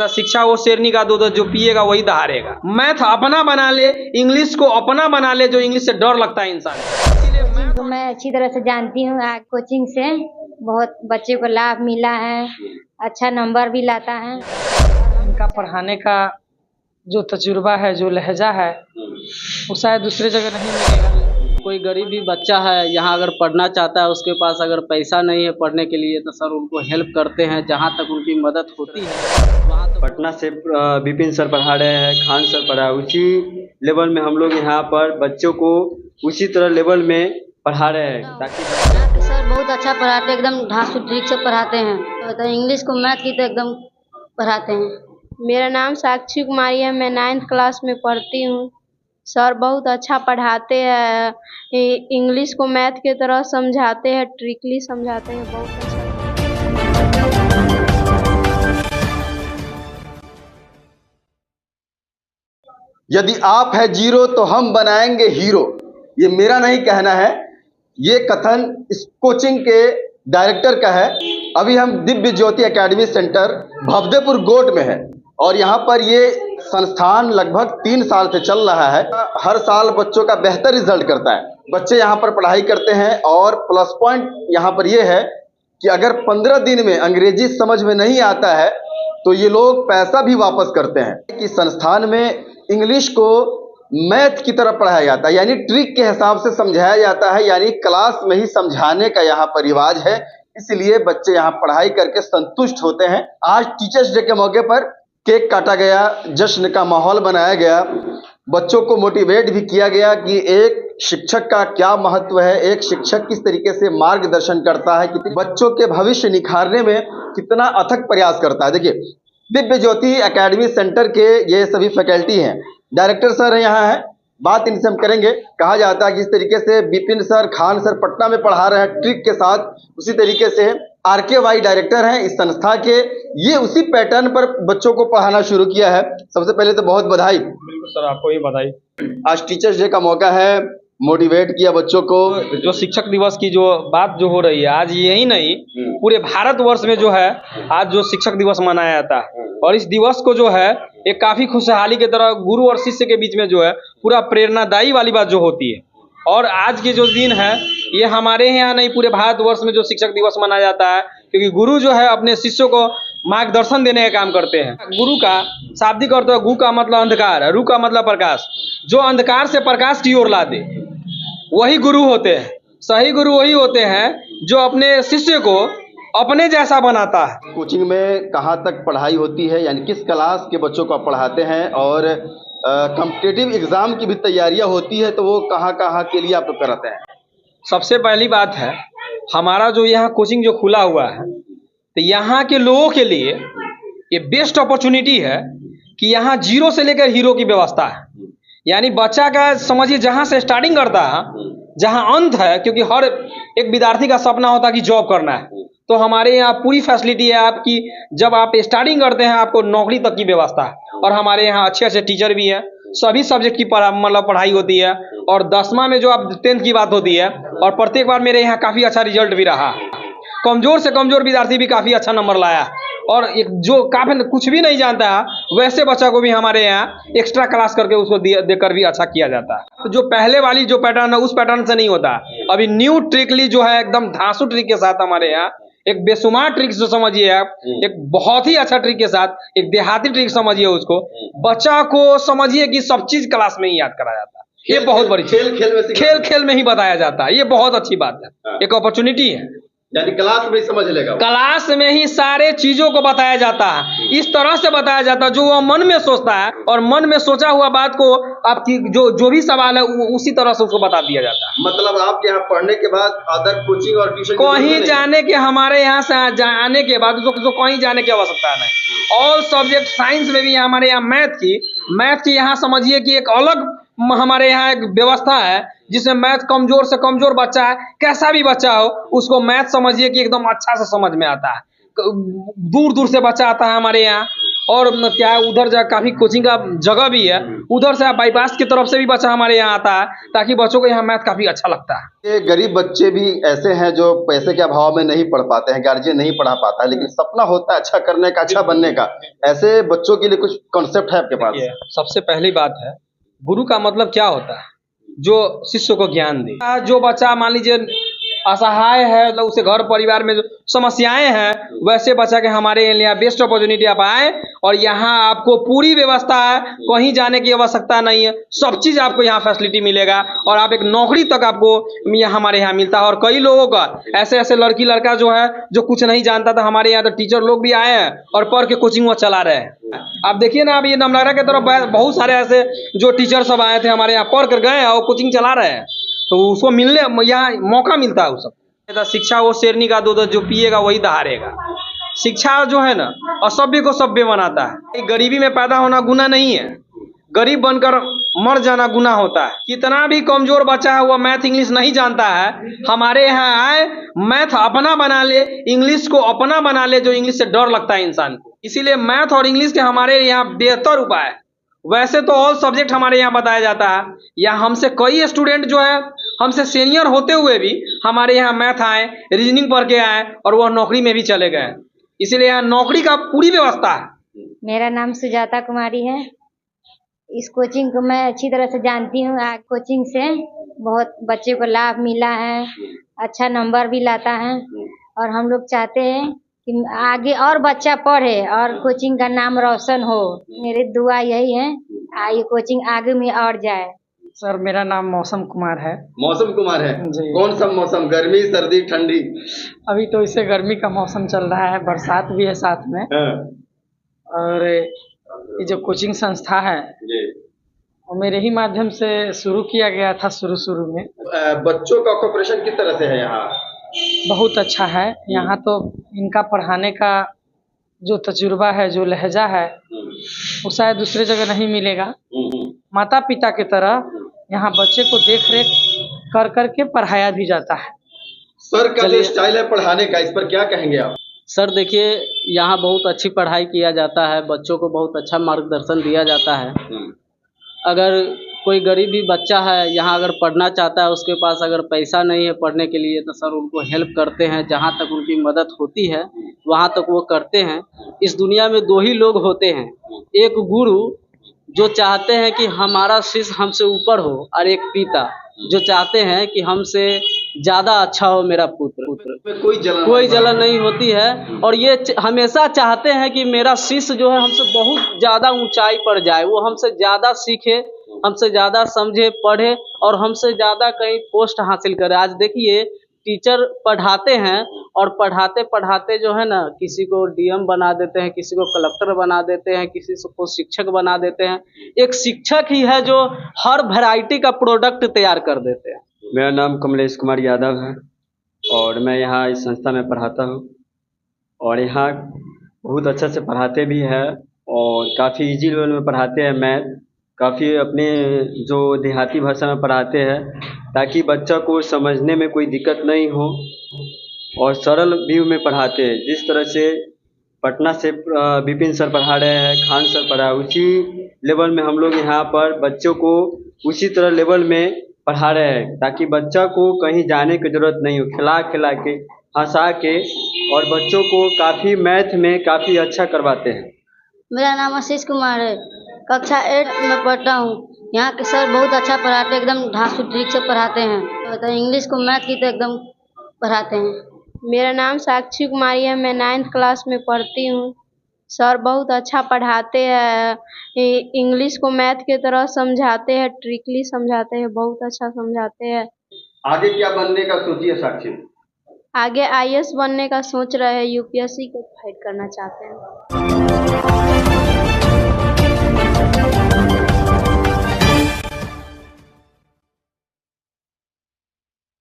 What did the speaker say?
शिक्षा वो शेरनी का दूध जो पिएगा वही दहाड़ेगा। मैथ अपना बना ले, इंग्लिश को अपना बना ले, जो इंग्लिश से डर लगता है इंसान। कोचिंग को मैं अच्छी तरह से जानती हूँ। कोचिंग से बहुत बच्चे को लाभ मिला है, अच्छा नंबर भी लाता है। इनका पढ़ाने का जो तजुर्बा है, जो लहजा है, वो शायद दूसरे जगह नहीं मिलेगा। कोई गरीब भी बच्चा है यहाँ अगर पढ़ना चाहता है, उसके पास अगर पैसा नहीं है पढ़ने के लिए, तो सर उनको हेल्प करते हैं जहाँ तक उनकी मदद होती है वहाँ तक। पटना से विपिन सर पढ़ा रहे हैं, खान सर पढ़ा है, उसी लेवल में हम लोग यहाँ पर बच्चों को उसी तरह लेवल में पढ़ा रहे हैं ताकि सर बहुत अच्छा पढ़ाते हैं, एकदम धांसू ठीक से पढ़ाते हैं। तो इंग्लिश को मैथ की तो एकदम पढ़ाते हैं। मेरा नाम साक्षी कुमारी है, मैं 9th क्लास में पढ़ती हूँ। सर बहुत अच्छा पढ़ाते हैं, इंग्लिश को मैथ की तरह समझाते हैं, ट्रिकली समझाते हैं, बहुत अच्छा। यदि आप है जीरो तो हम बनाएंगे हीरो, ये मेरा नहीं कहना है, ये कथन इस कोचिंग के डायरेक्टर का है। अभी हम दिव्य ज्योति एकेडमी सेंटर भवदेपुर गोट में है और यहाँ पर ये संस्थान लगभग 3 साल से चल रहा है। हर साल बच्चों का बेहतर रिजल्ट करता है। बच्चे यहाँ पर पढ़ाई करते हैं और प्लस पॉइंट यहाँ पर ये है कि अगर 15 दिन में अंग्रेजी समझ में नहीं आता है तो ये लोग पैसा भी वापस करते हैं। कि संस्थान में इंग्लिश को मैथ की तरह पढ़ाया जाता है, यानी ट्रिक के हिसाब से समझाया जाता है, यानी क्लास में ही समझाने का यहाँ पर रिवाज है। इसलिए बच्चे यहाँ पढ़ाई करके संतुष्ट होते हैं। आज टीचर्स डे के मौके पर केक काटा गया, जश्न का माहौल बनाया गया, बच्चों को मोटिवेट भी किया गया कि एक शिक्षक का क्या महत्व है, एक शिक्षक किस तरीके से मार्गदर्शन करता है, कि बच्चों के भविष्य निखारने में कितना अथक प्रयास करता है। देखिए दिव्य ज्योति एकेडमी सेंटर के ये सभी फैकल्टी हैं, डायरेक्टर सर हैं यहाँ हैं, बात इनसे हम करेंगे। कहा जाता है कि इस तरीके से विपिन सर, खान सर पटना में पढ़ा रहे हैं ट्रिक के साथ, उसी तरीके से RKY डायरेक्टर हैं इस संस्था के, ये उसी पैटर्न पर बच्चों को पढ़ाना शुरू किया है। सबसे पहले तो बहुत बधाई। बिल्कुल सर, आपको ही बधाई। आज टीचर्स डे का मौका है, मोटिवेट किया बच्चों को। जो शिक्षक दिवस की जो बात जो हो रही है आज, यही नहीं पूरे भारतवर्ष में जो है आज जो शिक्षक दिवस मनाया जाता है, और इस दिवस को जो है एक काफी खुशहाली की तरह गुरु और शिष्य के बीच में जो है पूरा प्रेरणादायी वाली बात जो होती है। और आज के जो दिन है ये हमारे यहाँ नहीं पूरे भारतवर्ष में जो शिक्षक दिवस मनाया जाता है, क्योंकि गुरु जो है अपने शिष्यों को मार्गदर्शन देने का काम करते हैं। गुरु का शाब्दिक अर्थ है, गु का मतलब अंधकार, रू का मतलब प्रकाश। जो अंधकार से प्रकाश की ओर ला दे वही गुरु होते हैं। सही गुरु वही होते हैं जो अपने शिष्य को अपने जैसा बनाता है। कोचिंग में कहाँ तक पढ़ाई होती है, यानी किस क्लास के बच्चों को आप पढ़ाते हैं, और कॉम्पिटिटिव एग्जाम की भी तैयारियां होती है तो वो कहाँ कहाँ के लिए आप लोग कराते हैं? सबसे पहली बात है हमारा जो यहाँ कोचिंग जो खुला हुआ है, तो यहाँ के लोगों के लिए ये बेस्ट अपॉर्चुनिटी है कि यहाँ जीरो से लेकर हीरो की व्यवस्था है। यानी बच्चा का समझिए जहाँ से स्टार्टिंग करता है जहाँ अंत है, क्योंकि हर एक विद्यार्थी का सपना होता है कि जॉब करना है, तो हमारे यहाँ पूरी फैसिलिटी है आपकी। जब आप स्टार्टिंग करते हैं आपको नौकरी तक की व्यवस्था है, और हमारे यहाँ अच्छे अच्छे टीचर भी हैं, सभी सब्जेक्ट की पढ़ाई होती है। और 10वां में जो आप 10th की बात होती है, और प्रत्येक बार मेरे यहाँ काफ़ी अच्छा रिजल्ट भी रहा। कमज़ोर से कमज़ोर विद्यार्थी भी काफ़ी अच्छा नंबर लाया, और एक जो काफ़ी कुछ भी नहीं जानता है वैसे बच्चा को भी हमारे यहाँ एक्स्ट्रा क्लास करके उसको देकर भी अच्छा किया जाता है। तो जो पहले वाली जो पैटर्न है उस पैटर्न से नहीं होता, अभी न्यू ट्रिकली जो है एकदम धांसू ट्रिक के साथ हमारे यहाँ एक बेशुमार ट्रिक जो समझिए आप, एक बहुत ही अच्छा ट्रिक के साथ एक देहाती ट्रिक समझिए उसको, बच्चा को समझिए कि सब चीज क्लास में ही याद कराया जाता है। ये बहुत बड़ी खेल में ही बताया जाता है, ये बहुत अच्छी बात है, एक अपॉर्चुनिटी है। यानी क्लास में ही समझ लेगा, क्लास में ही सारे चीजों को बताया जाता है, इस तरह से बताया जाता है जो वह मन में सोचता है, और मन में सोचा हुआ बात को आपकी जो भी सवाल है उसी तरह से उसको बता दिया जाता है। मतलब आपके यहाँ पढ़ने के बाद अदर कोचिंग और ट्यूशन कहीं जाने के, हमारे यहाँ से जाने के बाद उसको कहीं जाने की आवश्यकता नहीं। ऑल सब्जेक्ट साइंस में भी हमारे यहाँ मैथ की यहाँ समझिए कि एक अलग हमारे यहाँ एक व्यवस्था है, जिसमें मैथ कमजोर से कमजोर बच्चा है, कैसा भी बच्चा हो उसको मैथ समझिए कि एकदम अच्छा से समझ में आता है। दूर दूर से बच्चा आता है हमारे यहाँ। और क्या है, उधर जा काफ़ी कोचिंग का जगह भी है, उधर से बाईपास की तरफ से भी बच्चा हमारे यहाँ आता है, ताकि बच्चों को यहाँ मैथ काफ़ी अच्छा लगता है। ये गरीब बच्चे भी ऐसे हैं जो पैसे के अभाव में नहीं पढ़ पाते हैं, गार्जियन नहीं पढ़ा पाता है, लेकिन सपना होता है अच्छा करने का, अच्छा बनने का। ऐसे बच्चों के लिए कुछ कॉन्सेप्ट है आपके पास? सबसे पहली बात है, गुरु का मतलब क्या होता है? जो शिष्य को ज्ञान दे। जो बच्चा मान लीजिए असहाय है, मतलब उसे घर परिवार में जो समस्याएं हैं, वैसे बच्चा के हमारे यहाँ बेस्ट अपॉर्चुनिटी आप आए, और यहाँ आपको पूरी व्यवस्था है, कहीं जाने की आवश्यकता नहीं है, सब चीज़ आपको यहाँ फैसिलिटी मिलेगा, और आप एक नौकरी तक आपको हमारे यहाँ मिलता है। और कई लोगों का ऐसे ऐसे लड़की लड़का जो है, जो कुछ नहीं जानता था, हमारे यहाँ तो टीचर लोग भी आए हैं और पढ़ के कोचिंग वो चला रहे हैं। आप देखिए ना, अब ये नमलगढ़ की तरफ बहुत सारे ऐसे जो टीचर सब आए थे हमारे यहाँ, पढ़ कर गए और कोचिंग चला रहे हैं, तो उसको मिलने यहाँ मौका मिलता है। उस सब शिक्षा वो शेरनी का दूध, जो पिएगा वही दहाड़ेगा। शिक्षा जो है ना, असभ्य को सभ्य बनाता है। गरीबी में पैदा होना गुनाह नहीं है, गरीब बनकर मर जाना गुनाह होता है। कितना भी कमजोर बच्चा है, वो मैथ इंग्लिश नहीं जानता है, हमारे यहाँ आए, मैथ अपना बना ले, इंग्लिश को अपना बना ले, जो इंग्लिश से डर लगता है इंसान को। इसीलिए मैथ और इंग्लिश के हमारे यहाँ बेहतर उपाय है। वैसे तो ऑल सब्जेक्ट हमारे यहाँ बताया जाता है, या हमसे कई स्टूडेंट जो है, हमसे सीनियर होते हुए भी हमारे यहाँ मैथ आए, रीजनिंग पढ़ के आए, और वह नौकरी में भी चले गए। इसीलिए यहाँ नौकरी का पूरी व्यवस्था है। मेरा नाम सुजाता कुमारी है। इस कोचिंग को मैं अच्छी तरह से जानती हूँ। आज कोचिंग से बहुत बच्चे को लाभ मिला है, अच्छा नंबर भी लाता है, और हम लोग चाहते हैं कि आगे और बच्चा पढ़े और कोचिंग का नाम रोशन हो। मेरी दुआ यही है, ये कोचिंग आगे में और जाए। सर, मेरा नाम मौसम कुमार है। मौसम कुमार है जी। कौन सा मौसम? गर्मी, सर्दी, ठंडी? अभी तो इसे गर्मी का मौसम चल रहा है, बरसात भी है साथ में। हाँ। और ये जो कोचिंग संस्था है, जी। वो मेरे ही माध्यम से शुरू किया गया था शुरू में। बच्चों का कोऑपरेशन किस तरह से है यहाँ? बहुत अच्छा है यहाँ। तो इनका पढ़ाने का जो तजुर्बा है, जो लहजा है, वो शायद दूसरे जगह नहीं मिलेगा। माता पिता की तरह यहाँ बच्चे को देख रेख कर करके पढ़ाया भी जाता है। सर का जो स्टाइल है पढ़ाने का, इस पर क्या कहेंगे आप? सर देखिए, यहाँ बहुत अच्छी पढ़ाई किया जाता है, बच्चों को बहुत अच्छा मार्गदर्शन दिया जाता है। अगर कोई गरीब भी बच्चा है यहाँ अगर पढ़ना चाहता है, उसके पास अगर पैसा नहीं है पढ़ने के लिए, तो सर उनको हेल्प करते हैं, जहाँ तक उनकी मदद होती है वहाँ तक वो करते हैं। इस दुनिया में दो ही लोग होते हैं, एक गुरु जो चाहते हैं कि हमारा शिष्य हमसे ऊपर हो, और एक पिता जो चाहते हैं कि हमसे ज़्यादा अच्छा हो मेरा पुत्र। कोई जलन नहीं होती है, और ये हमेशा चाहते हैं कि मेरा शिष्य जो है हमसे बहुत ज़्यादा ऊंचाई पर जाए, वो हमसे ज़्यादा सीखे, हमसे ज़्यादा समझे, पढ़े, और हमसे ज़्यादा कहीं पोस्ट हासिल करे। आज देखिए, टीचर पढ़ाते हैं, और पढ़ाते पढ़ाते जो है ना, किसी को डीएम बना देते हैं, किसी को कलेक्टर बना देते हैं, किसी को शिक्षक बना देते हैं। एक शिक्षक ही है जो हर वैरायटी का प्रोडक्ट तैयार कर देते हैं। मेरा नाम कमलेश कुमार यादव है, और मैं यहाँ इस संस्था में पढ़ाता हूँ, और यहाँ बहुत अच्छा से पढ़ाते भी हैं, और काफ़ी इजी लेवल में पढ़ाते हैं मैथ। काफ़ी अपने जो देहाती भाषा में पढ़ाते हैं, ताकि बच्चा को समझने में कोई दिक्कत नहीं हो, और सरल व्यू में पढ़ाते हैं। जिस तरह से पटना से विपिन सर पढ़ा रहे हैं, खान सर पढ़ा, उसी लेवल में हम लोग यहाँ पर बच्चों को उसी तरह लेवल में पढ़ा रहे हैं, ताकि बच्चा को कहीं जाने की ज़रूरत नहीं हो। खिला खिला के, हंसा के, और बच्चों को काफ़ी मैथ में काफ़ी अच्छा करवाते हैं। मेरा नाम आशीष कुमार है, कक्षा 8 में पढ़ता हूँ। यहाँ के सर बहुत अच्छा पढ़ाते हैं, एकदम ढांसू ठीक से पढ़ाते हैं। तो इंग्लिश को मैथ की तो एकदम पढ़ाते हैं। मेरा नाम साक्षी कुमारी है, मैं 9th क्लास में पढ़ती हूँ। सर बहुत अच्छा पढ़ाते हैं, इंग्लिश को मैथ की तरह समझाते हैं, ट्रिकली समझाते हैं, बहुत अच्छा समझाते हैं। आगे क्या बनने का सोचिए साक्षी? आगे IAS बनने का सोच रहे हैं, UPSC को फाइट करना चाहते हैं।